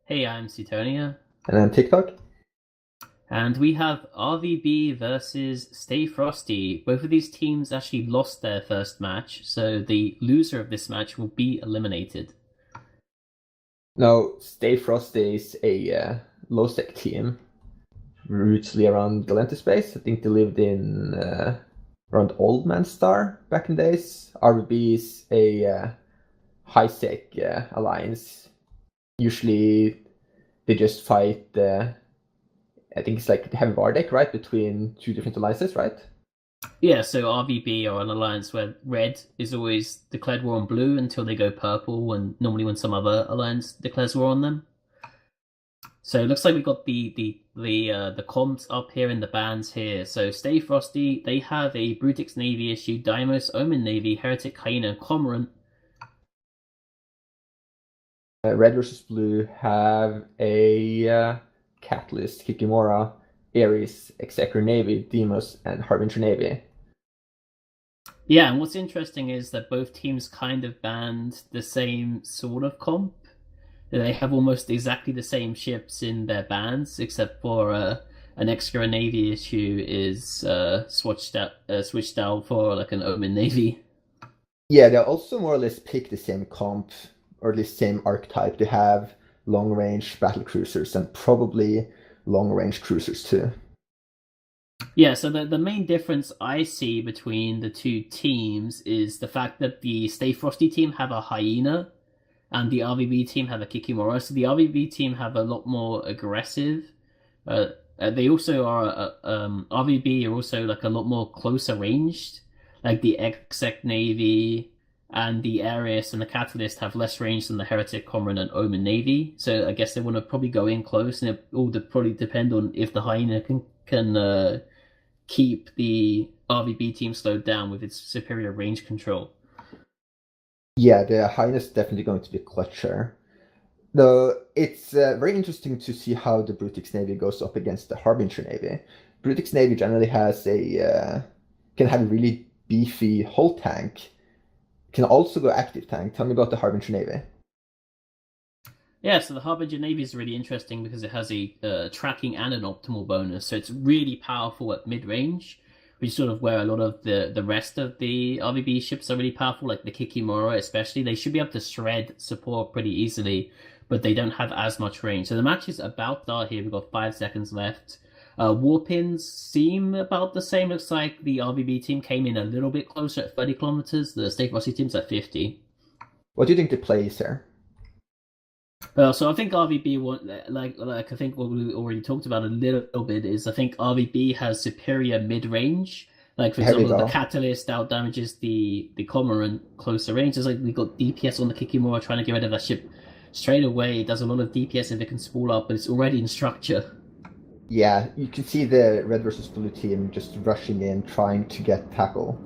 Hey, I'm Suitonia, And then TikTok. and we have RVB versus Stay Frosty. Both of these teams actually lost their first match, so the loser of this match will be eliminated. Now, Stay Frosty is a low-sec team, rootsly around Galantis Space. I think they lived in around Old Man Star back in days. RVB is a high-sec alliance. Usually, they just fight. I think it's like they have war deck, right, between two different alliances, right? Yeah, so RVB are an alliance where red is always declared war on blue until they go purple, and normally when some other alliance declares war on them. So it looks like we got the comps up here in the bands here. So Stay Frosty, they have a Brutix Navy issue, Deimos, Omen Navy, Heretic, Hyena, Cormorant. Red versus Blue have a Catalyst, Kikimora, Eris, Exequrer Navy, Deimos, and Harbinger Navy. Yeah, and what's interesting is that both teams kind of banned the same sort of comp. They have almost exactly the same ships in their bands, except for an extra navy issue is switched out for like an Omen navy. Yeah, they also more or less pick the same comp, or at least same archetype. They have long range battle cruisers and probably long range cruisers too. Yeah, so the main difference I see between the two teams is the fact that the Stay Frosty team have a Hyena and the RVB team have a Kikimora. So the RVB team have a lot more aggressive. They also are RVB are also like a lot more closer ranged. Like the Exec Navy and the Eris and the Catalyst have less range than the Heretic, Cormorant, and Omen Navy. So I guess they want to probably go in close, and it all probably depend on if the Hyena can keep the RVB team slowed down with its superior range control. Yeah, the Hyena is definitely going to be clutcher. Though it's very interesting to see how the Brutix Navy goes up against the Harbinger Navy. Brutix Navy generally has a can have a really beefy hull tank. Can also go active tank. Tell me about the Harbinger Navy. Yeah, so the Harbinger Navy is really interesting because it has a tracking and an optimal bonus, so it's really powerful at mid range, which is sort of where a lot of the rest of the RVB ships are really powerful, like the Kikimora especially. They should be able to shred support pretty easily, but they don't have as much range. So the match is about start here. We've got 5 seconds left. Warpins seem about the same. Looks like the RVB team came in a little bit closer at 30 kilometers. The Stay Frosty team's at 50. What do you think the play is here? So I think RVB like I think what we already talked about a little bit is I think RVB has superior mid range. Like for Here we example, the go. Catalyst out damages the Cormorant closer range. It's like we got DPS on the Kikimora trying to get rid of that ship straight away. It does a lot of DPS if it can spool up, but it's already in structure. Yeah, you can see the red versus blue team just rushing in, trying to get tackle.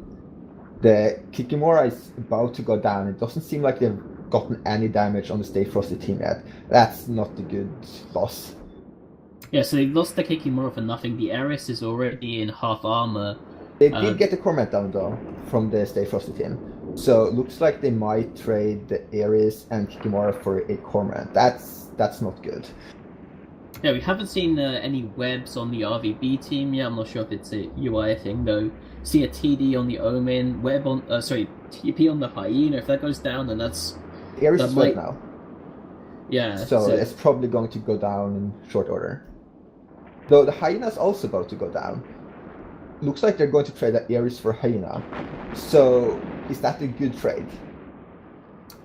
The Kikimora is about to go down. It doesn't seem like they've gotten any damage on the Stay Frosty team yet. That's not a good loss. Yeah, so they lost the Kikimora for nothing. The Eris is already in half armor. They did get the Cormorant down though from the Stay Frosty team. So it looks like they might trade the Eris and Kikimora for a Cormorant. That's not good. Yeah, we haven't seen any webs on the RVB team yet. I'm not sure if it's a UI thing though. See a TD on the Omen, web on TP on the Hyena. If that goes down, then Eris that is might red now. yeah. So it's probably going to go down in short order. Though the Hyena is also about to go down. Looks like they're going to trade the Eris for Hyena. So is that a good trade?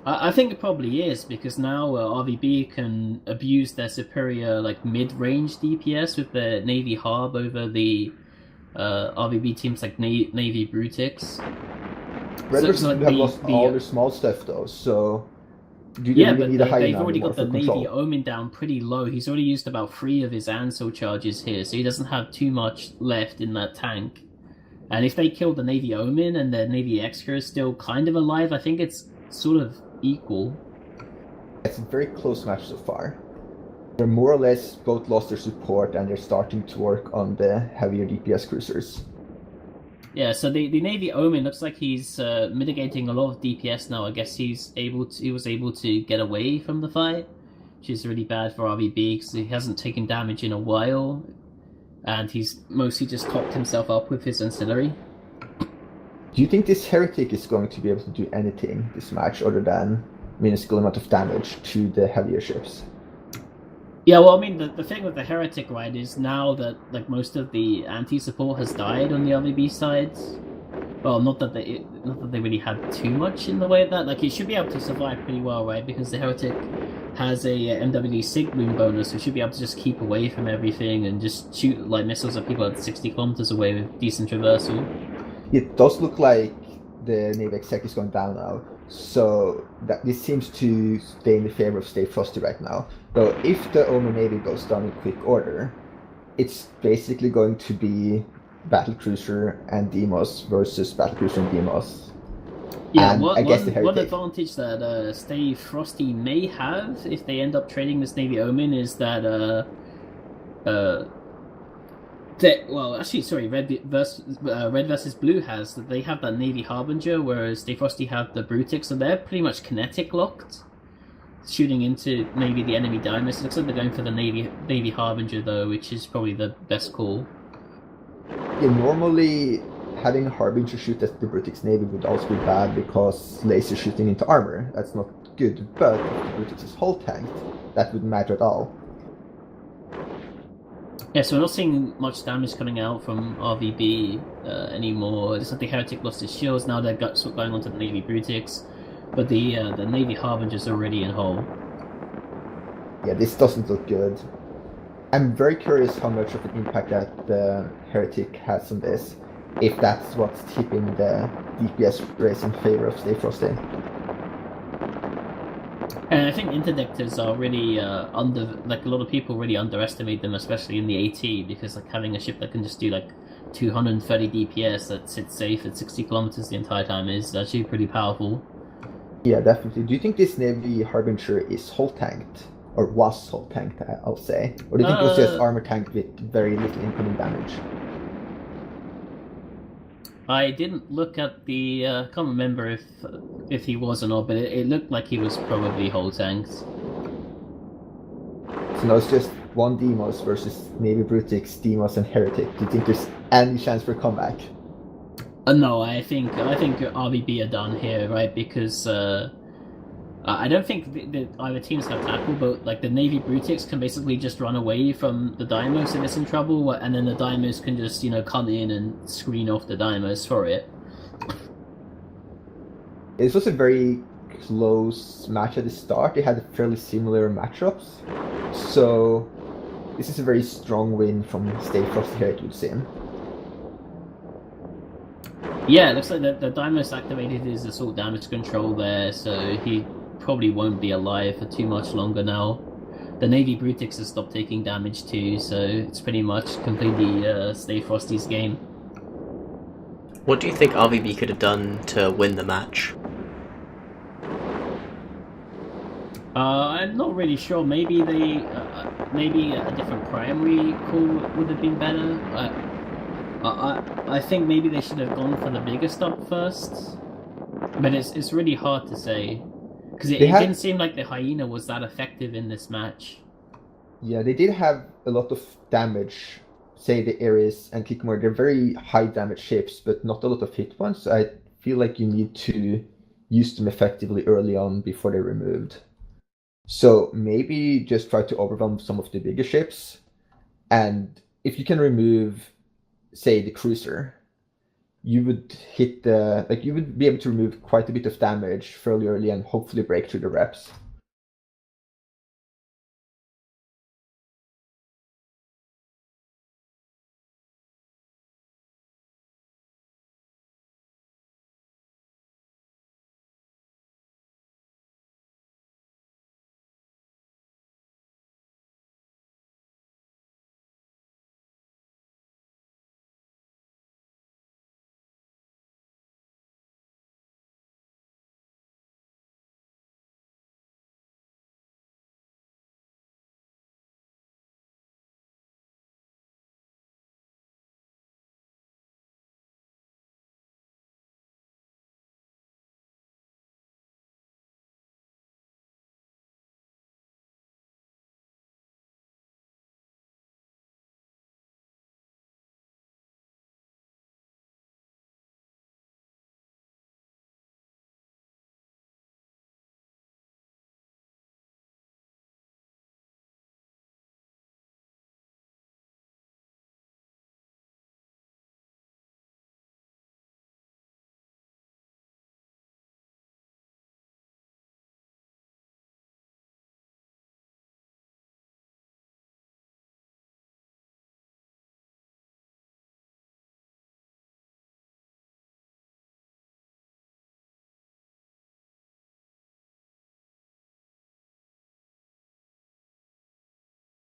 I think it probably is because now RVB can abuse their superior like mid-range DPS with their Navy Harb over the RVB teams like Navy Brutix. Red So, versus so like Blue have lost all their small stuff though, so do they yeah, really but need a Hyena they've already anymore got the for Navy control? Omen down pretty low. He's already used about 3 of his Ansel charges here, so he doesn't have too much left in that tank. And if they kill the Navy Omen and the Navy Execurer is still kind of alive, I think it's sort of equal. It's a very close match so far. They're more or less both lost their support and they're starting to work on the heavier DPS cruisers. Yeah, so the Navy Omen looks like he's mitigating a lot of DPS now. I guess he was able to get away from the fight which is really bad for RVB because he hasn't taken damage in a while, and he's mostly just topped himself up with his ancillary. Do you think this Heretic is going to be able to do anything this match other than minuscule amount of damage to the heavier ships? Yeah, well, I mean, the thing with the Heretic, right, is now that like most of the anti-support has died on the RVB sides. Well, not that they really had too much in the way of that. Like, he should be able to survive pretty well, right? Because the Heretic has a MWD Sig Bloom bonus, so he should be able to just keep away from everything and just shoot like missiles at people at 60 kilometers away with decent traversal. It does look like the Navy Exec is going down now, so that this seems to stay in the favor of Stay Frosty right now. So if the Omen Navy goes down in quick order, it's basically going to be Battlecruiser and Deimos versus Battlecruiser and Deimos. Yeah, and one advantage that Stay Frosty may have if they end up trading this Navy Omen is that Red versus Blue has that they have that Navy Harbinger, whereas Stay Frosty have the Brutix, so they're pretty much kinetic locked, shooting into maybe the enemy Deimos. It looks like they're going for the Navy Harbinger though, which is probably the best call. Yeah, normally having Harbinger shoot at the Brutix Navy would also be bad because laser shooting into armor. That's not good, but if the Brutix is hull tanked, that wouldn't matter at all. Yeah, so we're not seeing much damage coming out from RVB anymore. It's like the Heretic lost his shields, now they're going onto the Navy Brutix, but the Navy Harbinger's already in hull. Yeah, this doesn't look good. I'm very curious how much of an impact that the Heretic has on this, if that's what's tipping the DPS race in favor of Stay Frosty. And I think interdictors are really a lot of people really underestimate them, especially in the AT, because like having a ship that can just do like 230 DPS that sits safe at 60 kilometers the entire time is actually pretty powerful. Yeah, definitely. Do you think this Navy Harbinger is hull tanked? Or was hull tanked, I'll say? Or do you think it was just armor tanked with very little incoming damage? I didn't look at the. I can't remember if he was or not, but it looked like he was probably hull tanked. So now it's just one Deimos versus Navy Brutix, Deimos, and Heretic. Do you think there's any chance for a comeback? No, I think RVB are done here, right? Because I don't think that either teams have tackle, but like the Navy Brutix can basically just run away from the Deimos if it's in trouble, and then the Deimos can just come in and screen off the Deimos for it. It was a very close match at the start. They had fairly similar matchups, so this is a very strong win from Stay Frosty here, it would seem. Yeah, it looks like the Deimos activated his assault damage control there, so he probably won't be alive for too much longer now. The Navy Brutix has stopped taking damage too, so it's pretty much completely Stay Frosty's game. What do you think RVB could have done to win the match? I'm not really sure. Maybe maybe a different primary call would have been better. I think maybe they should have gone for the bigger stop first, but it's really hard to say because it didn't seem like the Hyena was that effective in this match. Yeah, they did have a lot of damage. Say the Eris and Kikimora, they're very high damage ships, but not a lot of hit points. So I feel like you need to use them effectively early on before they're removed. So maybe just try to overwhelm some of the bigger ships, and if you can remove, say, the cruiser, you would hit you would be able to remove quite a bit of damage fairly early and hopefully break through the reps.